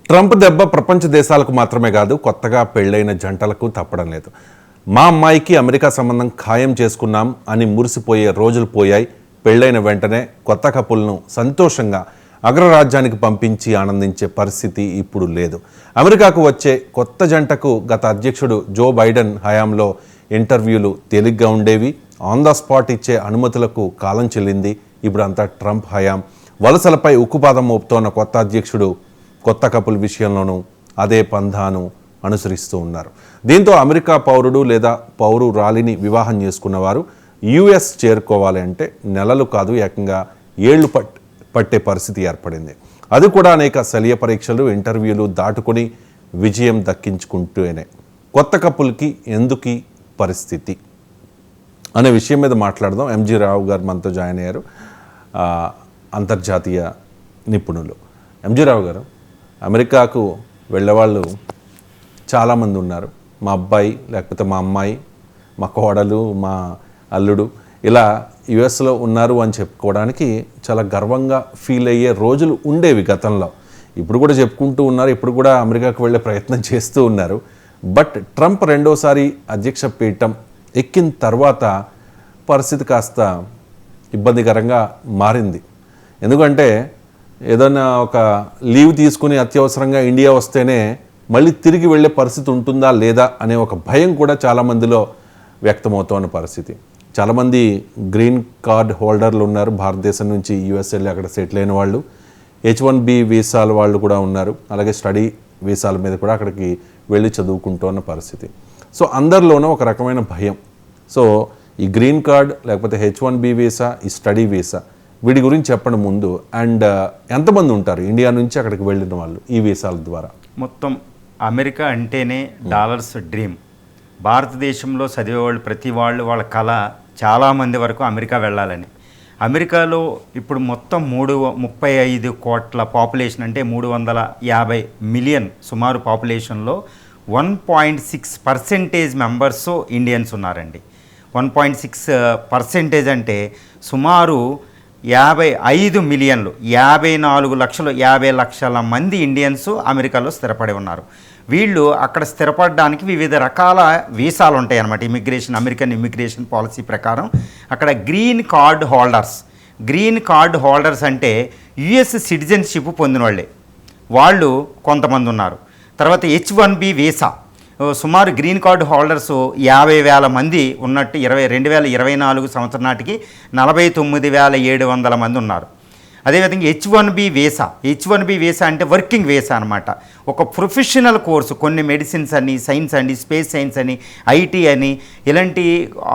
Trump దెబ్బ ప్రపంచ దేశాలకు మాత్రమే కాదు, కొత్తగా పెళ్లైన జంటలకు తప్పడం లేదు. మా అమ్మాయికి అమెరికా సంబంధం ఖాయం చేసుకున్నాం అని మురిసిపోయే రోజులు పోయాయి. పెళ్లైన వెంటనే కొత్త కపుల్ను సంతోషంగా అగ్రరాజ్యానికి పంపించి ఆనందించే పరిస్థితి ఇప్పుడు లేదు. అమెరికాకు వచ్చే కొత్త జంటకు గత అధ్యక్షుడు జో బైడెన్ హయాంలో ఇంటర్వ్యూలు తేలిగ్గా ఉండేవి. ఆన్ ద స్పాట్ ఇచ్చే అనుమతులకు కాలం చెల్లింది. ఇప్పుడు అంతా ట్రంప్ హయాం. వలసలపై ఉక్కుపాదం మోపుతోన్న కొత్త అధ్యక్షుడు కొత్త కపుల్ విషయంలోనూ అదే పంధాను అనుసరిస్తూ ఉన్నారు. దీంతో అమెరికా పౌరుడు లేదా పౌరురాలిని వివాహం చేసుకున్నవారు యుఎస్ చేరుకోవాలి అంటే నెలలు కాదు, ఏకంగా ఏళ్లు పట్టే పరిస్థితి ఏర్పడింది. అది కూడా అనేక శల్య పరీక్షలు, ఇంటర్వ్యూలు దాటుకుని విజయం దక్కించుకుంటూనే. కొత్త కపుల్కి ఎందుకు పరిస్థితి అనే విషయం మీద మాట్లాడదాం. ఎంజీ రావు గారు మనతో జాయిన్ అయ్యారు, అంతర్జాతీయ నిపుణులు. ఎంజీ రావు గారు, అమెరికాకు వెళ్ళేవాళ్ళు చాలామంది ఉన్నారు. మా అబ్బాయి, లేకపోతే మా అమ్మాయి, మా కోడలు, మా అల్లుడు ఇలా యుఎస్లో ఉన్నారు అని చెప్పుకోవడానికి చాలా గర్వంగా ఫీల్ అయ్యే రోజులు ఉండేవి గతంలో. ఇప్పుడు కూడా చెప్పుకుంటూ ఉన్నారు, ఇప్పుడు కూడా అమెరికాకు వెళ్ళే ప్రయత్నం చేస్తూ ఉన్నారు. బట్ ట్రంప్ రెండోసారి అధ్యక్ష పీఠం ఎక్కిన తర్వాత పరిస్థితి కాస్త ఇబ్బందికరంగా మారింది. ఎందుకంటే ఏదైనా ఒక లీవ్ తీసుకుని అత్యవసరంగా ఇండియా వస్తేనే మళ్ళీ తిరిగి వెళ్ళే పరిస్థితి ఉంటుందా లేదా అనే ఒక భయం కూడా చాలామందిలో వ్యక్తమవుతున్న పరిస్థితి. చాలామంది గ్రీన్ కార్డ్ హోల్డర్లు ఉన్నారు, భారతదేశం నుంచి యూఎస్ వెళ్ళి అక్కడ సెటిల్ అయిన వాళ్ళు. H1B వీసాల వాళ్ళు కూడా ఉన్నారు, అలాగే స్టడీ వీసాల మీద కూడా అక్కడికి వెళ్ళి చదువుకుంటున్న పరిస్థితి. సో అందరిలోనూ ఒక రకమైన భయం. సో ఈ గ్రీన్ కార్డ్, లేకపోతే H1B వీసా, ఈ స్టడీ వీసా, వీటి గురించి చెప్పండి ముందు. అండ్ ఎంతమంది ఉంటారు ఇండియా నుంచి అక్కడికి వెళ్ళిన వాళ్ళు ఈ వీసాల ద్వారా? మొత్తం అమెరికా అంటేనే డాలర్స్ డ్రీమ్. భారతదేశంలో చదివేవాళ్ళు ప్రతి వాళ్ళ కళ చాలామంది వరకు అమెరికా వెళ్ళాలని. అమెరికాలో ఇప్పుడు మొత్తం 35 కోట్ల పాపులేషన్, అంటే 350 మిలియన్ సుమారు పాపులేషన్లో 1.6% మెంబర్స్ ఇండియన్స్ ఉన్నారండి. 1.6% అంటే సుమారు 55 మిలియన్లు, 50 లక్షల మంది ఇండియన్స్ అమెరికాలో స్థిరపడి ఉన్నారు. వీళ్ళు అక్కడ స్థిరపడడానికి వివిధ రకాల వీసాలు ఉంటాయి అన్నమాట. అమెరికన్ ఇమిగ్రేషన్ పాలసీ ప్రకారం అక్కడ గ్రీన్ కార్డ్ హోల్డర్స్ అంటే యుఎస్ సిటిజన్షిప్ పొందిన వాళ్ళు కొంతమంది ఉన్నారు. తర్వాత H1B వీసా, సుమారు గ్రీన్ కార్డు హోల్డర్స్ 50,000 మంది ఉన్నట్టు 2024 సంవత్సరం నాటికి 49,700 మంది ఉన్నారు. అదేవిధంగా H1B వీసా అంటే వర్కింగ్ వీసా అనమాట. ఒక ప్రొఫెషనల్ కోర్సు, కొన్ని మెడిసిన్స్ అని, సైన్స్ అని, స్పేస్ సైన్స్ అని, ఐటీ అని, ఇలాంటి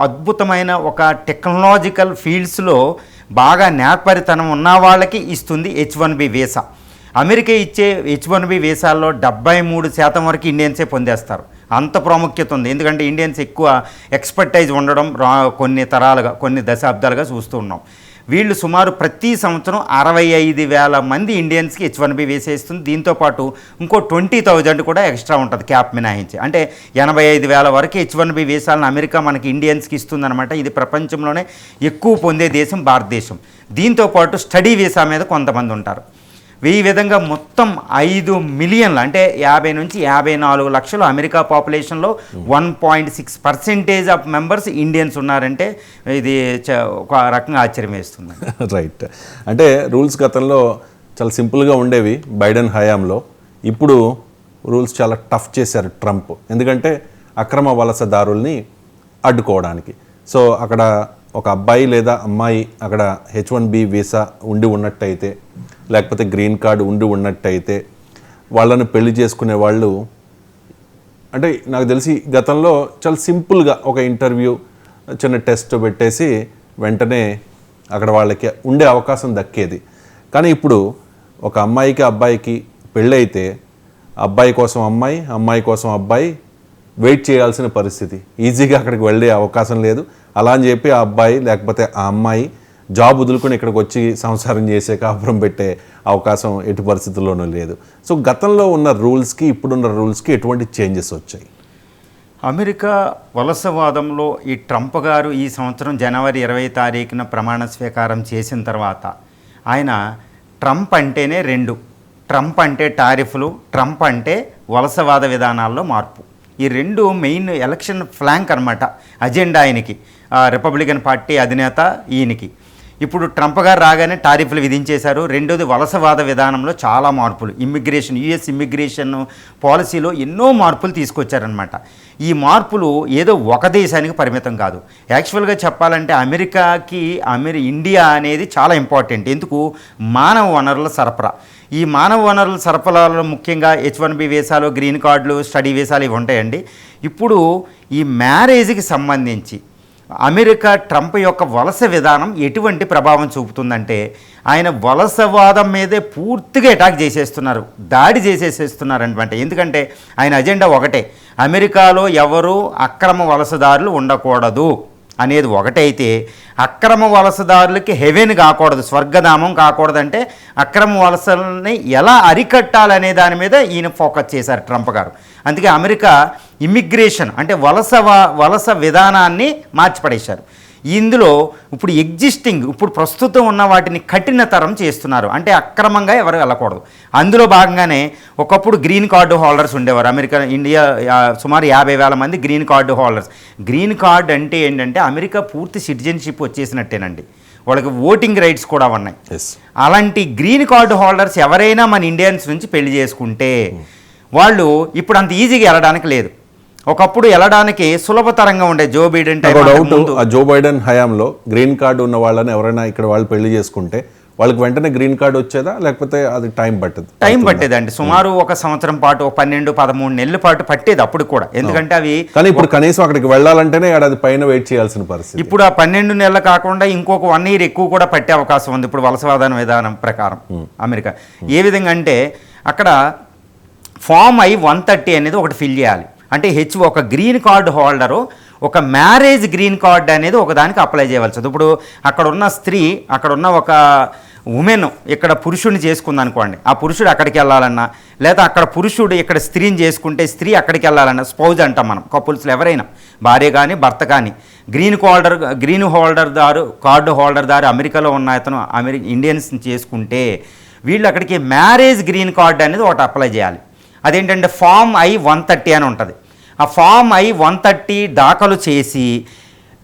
అద్భుతమైన ఒక టెక్నాలజికల్ ఫీల్డ్స్లో బాగా నేర్పరితనం ఉన్న వాళ్ళకి ఇస్తుంది H1B వీసా. అమెరికా ఇచ్చే H1B వీసాల్లో 73% వరకు ఇండియన్సే పొందేస్తారు. అంత ప్రాముఖ్యత ఉంది. ఎందుకంటే ఇండియన్స్ ఎక్కువ ఎక్స్పర్టైజ్ ఉండడం కొన్ని దశాబ్దాలుగా చూస్తూ ఉన్నాం. వీళ్ళు సుమారు ప్రతి సంవత్సరం 65,000 మంది ఇండియన్స్కి H1B వీసా ఇస్తుంది. దీంతోపాటు ఇంకో 20,000 కూడా ఎక్స్ట్రా ఉంటుంది క్యాప్ మినహాయించి. అంటే 85,000 వరకు H1B వీసాలను అమెరికా మనకి ఇండియన్స్కి ఇస్తుందన్నమాట. ఇది ప్రపంచంలోనే ఎక్కువ పొందే దేశం భారతదేశం. దీంతోపాటు స్టడీ వీసా మీద కొంతమంది ఉంటారు. ఈ విధంగా మొత్తం 5 మిలియన్లు, అంటే 50 నుంచి 54 లక్షలు అమెరికా పాపులేషన్లో 1.6% ఆఫ్ మెంబర్స్ ఇండియన్స్ ఉన్నారంటే ఇది ఒక రకంగా ఆశ్చర్యం వేస్తుంది. రైట్. అంటే రూల్స్ గతంలో చాలా సింపుల్గా ఉండేవి బైడెన్ హయాంలో. ఇప్పుడు రూల్స్ చాలా టఫ్ చేశారు ట్రంప్. ఎందుకంటే అక్రమ వలసదారుల్ని అడ్డుకోవడానికి. సో అక్కడ ఒక అబ్బాయి లేదా అమ్మాయి అక్కడ H1B వీసా ఉన్నట్టయితే, లేకపోతే గ్రీన్ కార్డు ఉన్నట్టయితే వాళ్ళని పెళ్లి చేసుకునే వాళ్ళు, అంటే నాకు తెలిసి గతంలో చాలా సింపుల్గా ఒక ఇంటర్వ్యూ, చిన్న టెస్ట్ పెట్టేసి వెంటనే అక్కడ వాళ్ళకి ఉండే అవకాశం దక్కేది. కానీ ఇప్పుడు ఒక అమ్మాయికి అబ్బాయికి పెళ్ళైతే అబ్బాయి కోసం అమ్మాయి, అమ్మాయి కోసం అబ్బాయి వెయిట్ చేయాల్సిన పరిస్థితి. ఈజీగా అక్కడికి వెళ్ళే అవకాశం లేదు. అలా అని చెప్పి ఆ అబ్బాయి లేకపోతే ఆ అమ్మాయి జాబ్ వదులుకొని ఇక్కడికి వచ్చి సంసారం చేసే, కాపురం పెట్టే అవకాశం ఎటు పరిస్థితుల్లోనూ లేదు. సో గతంలో ఉన్న రూల్స్కి ఇప్పుడున్న రూల్స్కి ఎటువంటి చేంజెస్ వచ్చాయి? అమెరికా వలసవాదంలో ఈ ట్రంప్ గారు ఈ సంవత్సరం జనవరి 20 తారీఖున ప్రమాణ స్వీకారం చేసిన తర్వాత ఆయన ట్రంప్ అంటేనే 2 ట్రంప్ అంటే టారిఫ్లు, ట్రంప్ అంటే వలసవాద విధానాల్లో మార్పు. ఈ రెండు మెయిన్ ఎలక్షన్ ఫ్లాంక్ అనమాట, అజెండా ఆయనకి, రిపబ్లికన్ పార్టీ అధినేత ఈయనకి. ఇప్పుడు ట్రంప్ గారు రాగానే టారిఫ్లు విధించేశారు. రెండోది వలసవాద విధానంలో చాలా మార్పులు, ఇమ్మిగ్రేషన్, యుఎస్ ఇమ్మిగ్రేషన్ పాలసీలో ఎన్నో మార్పులు తీసుకొచ్చారనమాట. ఈ మార్పులు ఏదో ఒక దేశానికి పరిమితం కాదు. యాక్చువల్గా చెప్పాలంటే అమెరికాకి ఇండియా అనేది చాలా ఇంపార్టెంట్. ఎందుకు? మానవ వనరుల సరఫరా. ఈ మానవ వనరుల సరఫరాలో ముఖ్యంగా H1B వీసాలు, గ్రీన్ కార్డులు, స్టడీ వీసాలు ఇవి ఉంటాయండి. ఇప్పుడు ఈ మ్యారేజ్కి సంబంధించి అమెరికా ట్రంప్ యొక్క వలస విధానం ఎటువంటి ప్రభావం చూపుతుందంటే, ఆయన వలసవాదం మీదే పూర్తిగా అటాక్ చేసేస్తున్నారు, దాడి చేసేసేస్తున్నారు అనమాట. ఎందుకంటే ఆయన అజెండా ఒకటే, అమెరికాలో ఎవరు అక్రమ వలసదారులు ఉండకూడదు అనేది ఒకటైతే, అక్రమ వలసదారులకి హెవెన్ కాకూడదు, స్వర్గధామం కాకూడదంటే అక్రమ వలసల్ని ఎలా అరికట్టాలనే దాని మీద ఈయన ఫోకస్ చేశారు ట్రంప్ గారు. అందుకే అమెరికా ఇమ్మిగ్రేషన్ అంటే వలస విధానాన్ని మార్చిపడేశారు. ఇందులో ఇప్పుడు ప్రస్తుతం ఉన్న వాటిని కఠినతరం చేస్తున్నారు. అంటే అక్రమంగా ఎవరు వెళ్ళకూడదు. అందులో భాగంగానే ఒకప్పుడు గ్రీన్ కార్డు హోల్డర్స్ ఉండేవారు. ఇండియా సుమారు 50,000 మంది green card holders. Green card అంటే ఏంటంటే అమెరికా పూర్తి సిటిజన్షిప్ వచ్చేసినట్టేనండి, వాళ్ళకి ఓటింగ్ రైట్స్ కూడా ఉన్నాయి. అలాంటి గ్రీన్ కార్డు హోల్డర్స్ ఎవరైనా మన ఇండియన్స్ నుంచి పెళ్లి చేసుకుంటే వాళ్ళు ఇప్పుడు అంత ఈజీగా వెళ్ళడానికి లేదు. ఒకప్పుడు వెళ్ళడానికి సులభతరంగా ఉండే. జో బైడెన్ జో బైడెన్ హయాంలో గ్రీన్ కార్డు ఉన్న వాళ్ళని ఎవరైనా ఇక్కడ వాళ్ళు పెళ్లి చేసుకుంటే వాళ్ళకి వెంటనే గ్రీన్ కార్డు వచ్చేదా, లేకపోతే అది టైం పట్టేదండి? సుమారు 1 సంవత్సరం పాటు, 12-13 నెలల పాటు పట్టేది అప్పుడు కూడా. ఎందుకంటే అవి కానీ ఇప్పుడు కనీసం అక్కడికి వెళ్ళాలంటేనే అది పైన వెయిట్ చేయాల్సిన పరిస్థితి. ఇప్పుడు ఆ 12 నెలలు కాకుండా ఇంకొక 1 year ఎక్కువ కూడా పట్టే అవకాశం ఉంది ఇప్పుడు వలసవాద విధానం ప్రకారం అమెరికా. ఏ విధంగా అంటే అక్కడ ఫామ్ I-130 అనేది ఒకటి ఫిల్ చేయాలి. అంటే ఒక గ్రీన్ కార్డు హోల్డరు ఒక మ్యారేజ్ గ్రీన్ కార్డ్ అనేది ఒకదానికి అప్లై చేయవలసింది. ఇప్పుడు అక్కడ ఉన్న ఒక ఉమెన్ ఇక్కడ పురుషుడిని చేసుకుంది అనుకోండి, ఆ పురుషుడు అక్కడికి వెళ్ళాలన్నా, లేదా అక్కడ పురుషుడు ఇక్కడ స్త్రీని చేసుకుంటే స్త్రీ అక్కడికి వెళ్ళాలన్నా, స్పౌజ్ అంటాం మనం, కపుల్స్లో ఎవరైనా భార్య కానీ భర్త కానీ గ్రీన్ కార్డు హోల్డర్ దారు అమెరికాలో ఉన్న అతను ఇండియన్స్ని చేసుకుంటే వీళ్ళు అక్కడికి మ్యారేజ్ గ్రీన్ కార్డ్ అనేది ఒకటి అప్లై చేయాలి. అదేంటంటే ఫామ్ I-130 అని ఉంటుంది. ఆ ఫామ్ I-130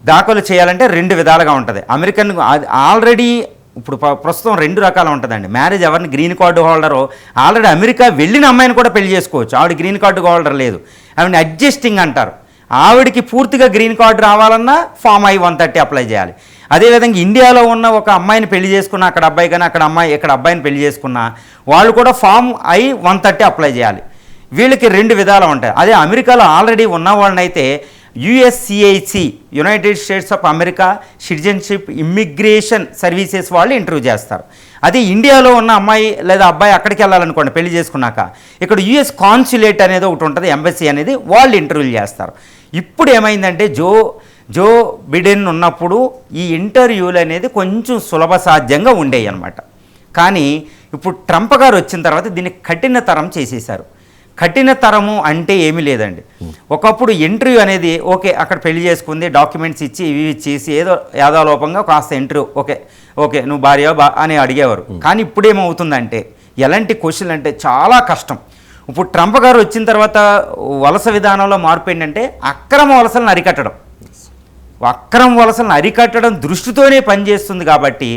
దాఖలు చేయాలంటే 2 విధాలుగా ఉంటుంది. అమెరికన్ ఆల్రెడీ ఇప్పుడు ప్రస్తుతం 2 రకాలు ఉంటుందండి. మ్యారేజ్ ఎవరిని గ్రీన్ కార్డు హోల్డరో ఆల్రెడీ అమెరికా వెళ్ళిన అమ్మాయిని కూడా పెళ్లి చేసుకోవచ్చు. ఆవిడ గ్రీన్ కార్డు హోల్డర్ లేదు, ఆవిడని అడ్జస్టింగ్ అంటారు. ఆవిడికి పూర్తిగా గ్రీన్ కార్డు రావాలన్నా ఫామ్ I-130 అప్లై చేయాలి. అదేవిధంగా ఇండియాలో ఉన్న ఒక అమ్మాయిని పెళ్లి చేసుకున్న, అక్కడ అబ్బాయి కానీ ఇక్కడ అబ్బాయిని పెళ్లి చేసుకున్న వాళ్ళు కూడా ఫామ్ I-130 అప్లై చేయాలి. వీళ్ళకి 2 విధాలు ఉంటాయి. అదే అమెరికాలో ఆల్రెడీ ఉన్న వాళ్ళనైతే USCIS, United states of America citizenship immigration services వాళ్ళు ఇంటర్వ్యూ చేస్తారు. అదే ఇండియాలో ఉన్న అమ్మాయి లేదా అబ్బాయి అక్కడికి వెళ్ళాలనుకోండి పెళ్లి చేసుకున్నాక, ఇక్కడ US కాన్సులేట్ అనేది ఒకటి ఉంటుంది, ఎంబసీ అనేది, వాళ్ళు ఇంటర్వ్యూలు చేస్తారు. ఇప్పుడు ఏమైందంటే జో బిడెన్ ఉన్నప్పుడు ఈ ఇంటర్వ్యూలు అనేది కొంచెం సులభ సాధ్యంగా ఉండేవి అనమాట. కానీ ఇప్పుడు ట్రంప్ గారు వచ్చిన తర్వాత దీన్ని కఠినతరం చేసేశారు. కఠినతరము అంటే ఏమీ లేదండి. ఒకప్పుడు ఇంటర్వ్యూ అనేది ఓకే, అక్కడ పెళ్లి చేసుకుంది, డాక్యుమెంట్స్ ఇచ్చి ఇవి ఇచ్చేసి ఏదో యాదవలోపంగా కాస్త ఇంటర్వ్యూ ఓకే నువ్వు భార్య అని అడిగేవారు. కానీ ఇప్పుడు ఏమవుతుందంటే ఎలాంటి క్వశ్చన్లు అంటే చాలా కష్టం. ఇప్పుడు ట్రంప్ గారు వచ్చిన తర్వాత వలస విధానంలో మార్పు ఏంటంటే అక్రమ వలసలను అరికట్టడం దృష్టితోనే పనిచేస్తుంది. కాబట్టి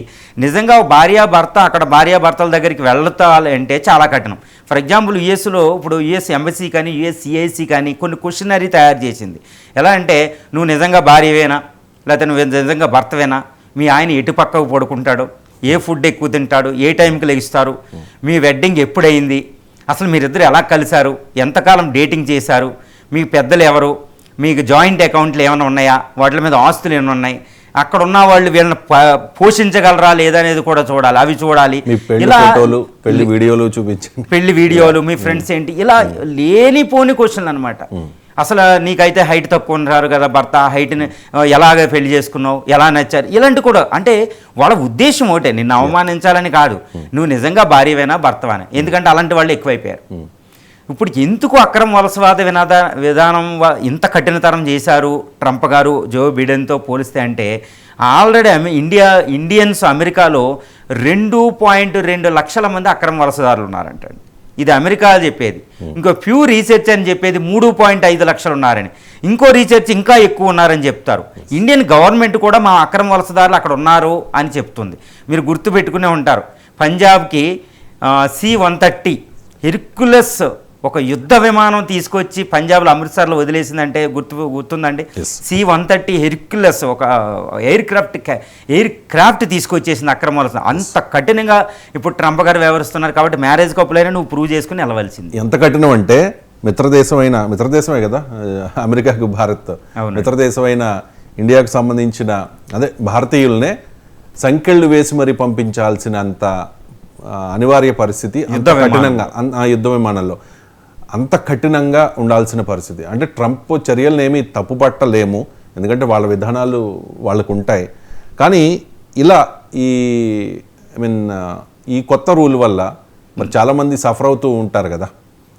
నిజంగా భార్యాభర్త అక్కడ భార్యాభర్తల దగ్గరికి వెళ్తాలంటే చాలా కఠినం. ఫర్ ఎగ్జాంపుల్ యుఎస్లో ఇప్పుడు US ఎంబసీ కానీ USCIS కానీ కొన్ని క్వశ్చనరీ తయారు చేసింది. ఎలా అంటే నువ్వు నిజంగా భార్యవేనా, లేకపోతే నువ్వు నిజంగా భర్తవేనా, మీ ఆయన ఎటు పక్కకు పడుకుంటాడు, ఏ ఫుడ్ ఎక్కువ తింటాడు, ఏ టైంకి లెగిస్తారు, మీ వెడ్డింగ్ ఎప్పుడైంది, అసలు మీరిద్దరు ఎలా కలిశారు, ఎంతకాలం డేటింగ్ చేశారు, మీ పెద్దలు ఎవరు, మీకు జాయింట్ అకౌంట్లు ఏమైనా ఉన్నాయా, వాటి మీద ఆస్తులు ఏమైనా ఉన్నాయి, అక్కడ ఉన్న వాళ్ళు వీళ్ళని పోషించగలరా లేదా అనేది కూడా చూడాలి, అవి చూడాలి. ఇలా పెళ్లి వీడియోలు మీ ఫ్రెండ్స్ ఏంటి, ఇలా లేనిపోని క్వశ్చన్లు అనమాట. అసలు నీకైతే హైట్ తక్కువ ఉన్నారు కదా భర్త, హైట్ని ఎలాగ పెళ్లి చేసుకున్నావు, ఎలా నచ్చారు, ఇలాంటి కూడా. అంటే వాళ్ళ ఉద్దేశం ఒకటే, నిన్ను అవమానించాలని కాదు, నువ్వు నిజంగా భార్యవేనా భర్తవేనా. ఎందుకంటే అలాంటి వాళ్ళు ఎక్కువైపోయారు. ఇప్పుడు ఎందుకు అక్రమ వలసవాద విధానం ఇంత కఠినతరం చేశారు ట్రంప్ గారు జో బిడెన్తో పోలిస్తే అంటే, ఆల్రెడీ ఇండియన్స్ అమెరికాలో 2.2 లక్షల మంది అక్రమ వలసదారులు ఉన్నారంటండి. ఇది అమెరికా చెప్పేది. ఇంకో ప్యూ రీసెర్చ్ అని చెప్పేది 3.5 లక్షలు ఉన్నారని, ఇంకో రీసెర్చ్ ఇంకా ఎక్కువ ఉన్నారని చెప్తారు. ఇండియన్ గవర్నమెంట్ కూడా మా అక్రమ వలసదారులు అక్కడ ఉన్నారు అని చెప్తుంది. మీరు గుర్తుపెట్టుకునే ఉంటారు, పంజాబ్కి C-130 హెర్క్యులస్ ఒక యుద్ధ విమానం తీసుకొచ్చి పంజాబ్లో అమృత్సర్లో వదిలేసిందంటే గుర్తుందండి. C-130 హెర్క్యులస్ ఒక ఎయిర్ క్రాఫ్ట్ తీసుకొచ్చేసింది అక్రమ వలస. అంత కఠినంగా ఇప్పుడు ట్రంప్ గారు వ్యవహరిస్తున్నారు. కాబట్టి మ్యారేజ్ కప్పులైనా నువ్వు ప్రూవ్ చేసుకుని వెళ్ళవలసింది. ఎంత కఠినం అంటే మిత్రదేశమే కదా అమెరికాకు భారత్, మిత్రదేశమైన ఇండియాకు సంబంధించిన అదే సంకెళ్ళు వేసి మరి పంపించాల్సినంత అనివార్య పరిస్థితి, అంత కఠినంగా యుద్ధ విమానంలో అంత కఠినంగా ఉండాల్సిన పరిస్థితి. అంటే ట్రంప్ చర్యలను ఏమీ తప్పుపట్టలేము, ఎందుకంటే వాళ్ళ విధానాలు వాళ్ళకు ఉంటాయి. కానీ ఇలా ఈ కొత్త రూల్ వల్ల మరి చాలామంది సఫర్ అవుతూ ఉంటారు కదా.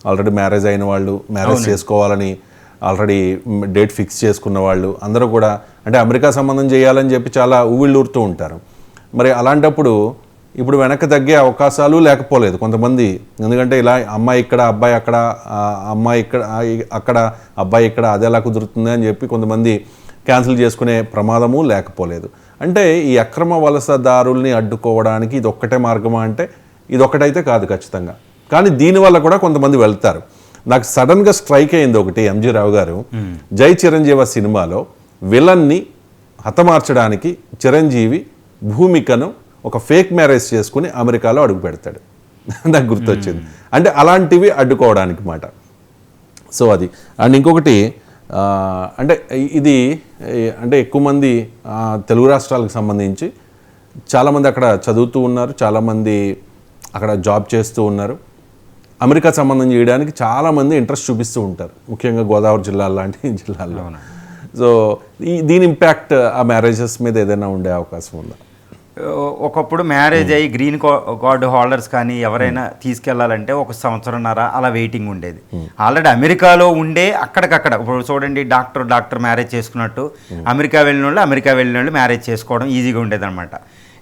ఆల్రెడీ మ్యారేజ్ అయిన వాళ్ళు, మ్యారేజ్ చేసుకోవాలని ఆల్రెడీ డేట్ ఫిక్స్ చేసుకున్న వాళ్ళు అందరూ కూడా అంటే అమెరికా సంబంధం చేయాలని చెప్పి చాలా ఊవిళ్ళూరుతూ ఉంటారు. మరి అలాంటప్పుడు ఇప్పుడు వెనక్కి తగ్గే అవకాశాలు లేకపోలేదు కొంతమంది. ఎందుకంటే ఇలా అమ్మాయి ఇక్కడ అబ్బాయి అక్కడ, అమ్మాయి ఇక్కడ అక్కడ అబ్బాయి ఇక్కడ, అది ఎలా కుదురుతుంది అని చెప్పి కొంతమంది క్యాన్సిల్ చేసుకునే ప్రమాదము లేకపోలేదు. అంటే ఈ అక్రమ వలసదారుల్ని అడ్డుకోవడానికి ఇది ఒక్కటే మార్గమా అంటే ఇది ఒక్కటైతే కాదు ఖచ్చితంగా. కానీ దీనివల్ల కూడా కొంతమంది వెళ్తారు. నాకు సడన్గా స్ట్రైక్ అయింది ఒకటి, ఎంజీ రావు గారు జై చిరంజీవి సినిమాలో విలన్ని హతమార్చడానికి చిరంజీవి భూమికను ఒక ఫేక్ మ్యారేజ్ చేసుకుని అమెరికాలో అడుగు పెడతాడు. నాకు గుర్తొచ్చింది. అంటే అలాంటివి అడ్డుకోవడానికి మాట. సో అది. అండ్ ఇంకొకటి అంటే ఇది అంటే ఎక్కువ మంది తెలుగు రాష్ట్రాలకు సంబంధించి చాలామంది అక్కడ చదువుతూ ఉన్నారు, చాలామంది అక్కడ జాబ్ చేస్తూ ఉన్నారు. అమెరికా సంబంధం చేయడానికి చాలామంది ఇంట్రెస్ట్ చూపిస్తూ ఉంటారు, ముఖ్యంగా గోదావరి జిల్లాల లాంటి జిల్లాల్లో. సో దీని ఇంపాక్ట్ ఆ మ్యారేజెస్ మీద ఏదైనా ఉండే అవకాశం ఉందా? ఒకప్పుడు మ్యారేజ్ అయ్యి గ్రీన్ కార్డు హోల్డర్స్ కానీ ఎవరైనా తీసుకెళ్లాలంటే 1 సంవత్సరంన్నర అలా వెయిటింగ్ ఉండేది. ఆల్రెడీ అమెరికాలో ఉండే అక్కడికక్కడ ఇప్పుడు చూడండి, డాక్టర్ మ్యారేజ్ చేసుకున్నట్టు అమెరికా వెళ్ళిన వాళ్ళు మ్యారేజ్ చేసుకోవడం ఈజీగా ఉండేదన్నమాట.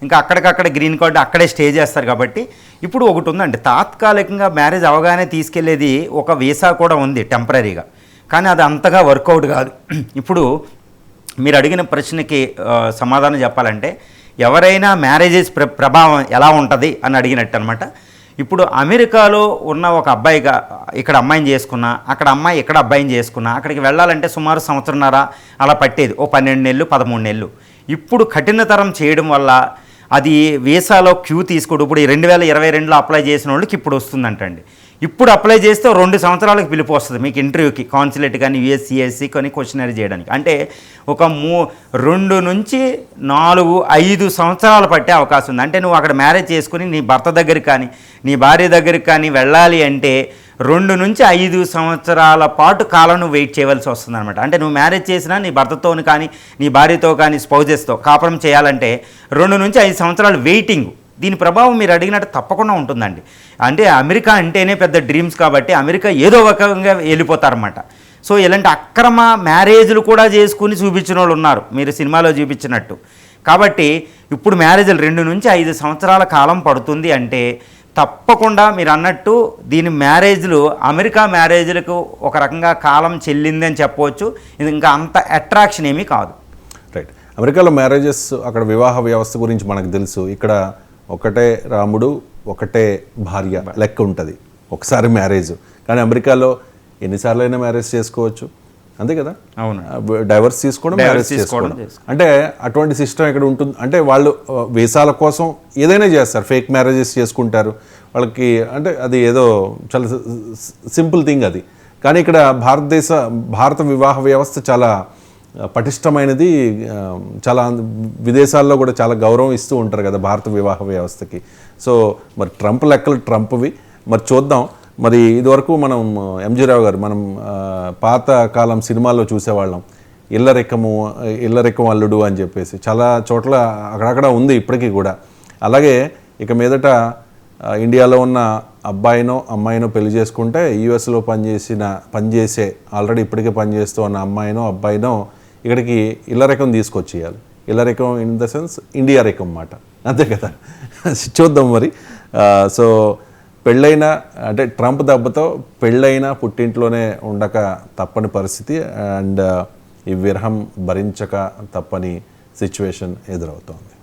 ఇంకా అక్కడికక్కడ గ్రీన్ కార్డు అక్కడే స్టే చేస్తారు. కాబట్టి ఇప్పుడు ఒకటి ఉందండి, తాత్కాలికంగా మ్యారేజ్ అవగానే తీసుకెళ్లేది ఒక వీసా కూడా ఉంది టెంపరీగా, కానీ అది అంతగా వర్కౌట్ కాదు. ఇప్పుడు మీరు అడిగిన ప్రశ్నకి సమాధానం చెప్పాలంటే ఎవరైనా మ్యారేజెస్ ప్రభావం ఎలా ఉంటుంది అని అడిగినట్టు అనమాట. ఇప్పుడు అమెరికాలో ఉన్న ఒక అబ్బాయిగా ఇక్కడ అమ్మాయిని చేసుకున్నా, అక్కడ అమ్మాయి ఇక్కడ అబ్బాయిని చేసుకున్నా, అక్కడికి వెళ్ళాలంటే సుమారు సంవత్సరంన్నర అలా పట్టేది, 12 నెలలు 13 నెలలు. ఇప్పుడు కఠినతరం చేయడం వల్ల అది వీసాలో క్యూ తీసుకోడు. ఇప్పుడు 2022లో అప్లై చేసిన వాళ్ళకి ఇప్పుడు వస్తుందంటండి. ఇప్పుడు అప్లై చేస్తే 2 సంవత్సరాలకు పిలుపు వస్తుంది మీకు ఇంటర్వ్యూకి, కాన్సులేట్ కానీ USCIS కానీ క్వశ్చనరీ చేయడానికి. అంటే ఒక 2 నుంచి 4-5 సంవత్సరాలు పట్టే అవకాశం ఉంది. అంటే నువ్వు అక్కడ మ్యారేజ్ చేసుకుని నీ భర్త దగ్గరికి కానీ నీ భార్య దగ్గరికి కానీ వెళ్ళాలి అంటే 2 నుంచి 5 సంవత్సరాల పాటు కాలం నువ్వు వెయిట్ చేయవలసి వస్తుంది అనమాట. అంటే నువ్వు మ్యారేజ్ చేసినా నీ భర్తతో కానీ నీ భార్యతో కానీ స్పౌజెస్తో కాపురం చేయాలంటే 2 నుంచి 5 సంవత్సరాలు వెయిటింగ్. దీని ప్రభావం మీరు అడిగినట్టు తప్పకుండా ఉంటుందండి. అంటే అమెరికా అంటేనే పెద్ద డ్రీమ్స్ కాబట్టి అమెరికా ఏదో ఒకగా వెళ్ళిపోతారన్నమాట. సో ఇలాంటి అక్రమ మ్యారేజ్లు కూడా చేసుకుని చూపించిన వాళ్ళు ఉన్నారు, మీరు సినిమాలో చూపించినట్టు. కాబట్టి ఇప్పుడు మ్యారేజ్లు 2 నుంచి 5 సంవత్సరాల కాలం పడుతుంది అంటే తప్పకుండా మీరు అన్నట్టు దీని మ్యారేజ్లు అమెరికా మ్యారేజ్లకు ఒక రకంగా కాలం చెల్లింది అని చెప్పవచ్చు. ఇది ఇంకా అంత అట్రాక్షన్ ఏమీ కాదు. రైట్. అమెరికాలో మ్యారేజెస్, అక్కడ వివాహ వ్యవస్థ గురించి మనకు తెలుసు. ఇక్కడ ఒకటే రాముడు ఒకటే భార్య లెక్క ఉంటుంది, ఒకసారి మ్యారేజ్. కానీ అమెరికాలో ఎన్నిసార్లు అయినా మ్యారేజ్ చేసుకోవచ్చు, అంతే కదా. అవును, డైవర్స్ తీసుకోవడం, మ్యారేజ్ చేసుకోవడం. అంటే అటువంటి సిస్టమ్ ఇక్కడ ఉంటుంది. అంటే వాళ్ళు వీసాల కోసం ఏదైనా చేస్తారు, ఫేక్ మ్యారేజెస్ చేసుకుంటారు వాళ్ళకి. అంటే అది ఏదో చాలా సింపుల్ థింగ్ అది. కానీ ఇక్కడ భారత వివాహ వ్యవస్థ చాలా పటిష్టమైనది. చాలా విదేశాల్లో కూడా చాలా గౌరవం ఇస్తూ ఉంటారు కదా భారత వివాహ వ్యవస్థకి. సో మరి ట్రంప్ లెక్కలు ట్రంప్వి. మరి చూద్దాం. మరి ఇదివరకు మనం ఎంజీ రావు గారు మనం పాత కాలం సినిమాల్లో చూసేవాళ్ళం, ఇల్లరికం అల్లుడు అని చెప్పేసి. చాలా చోట్ల అక్కడక్కడ ఉంది ఇప్పటికీ కూడా. అలాగే ఇక మీదట ఇండియాలో ఉన్న అబ్బాయినో అమ్మాయినో పెళ్లి చేసుకుంటే యూఎస్లో పనిచేసే ఆల్రెడీ ఇప్పటికే పనిచేస్తూ ఉన్న అమ్మాయినో అబ్బాయినో ఇక్కడికి ఇల్లరికం తీసుకొచ్చేయాలి. ఇల్లరికం ఇన్ ద సెన్స్ ఇండియా రకం మాట, అంతే కదా. చూద్దాం మరి. సో పెళ్ళైన అంటే ట్రంప్ దెబ్బతో పెళ్ళైన పుట్టింట్లోనే ఉండక తప్పని పరిస్థితి అండ్ ఈ విరహం భరించక తప్పని సిచ్యువేషన్ ఎదురవుతోంది.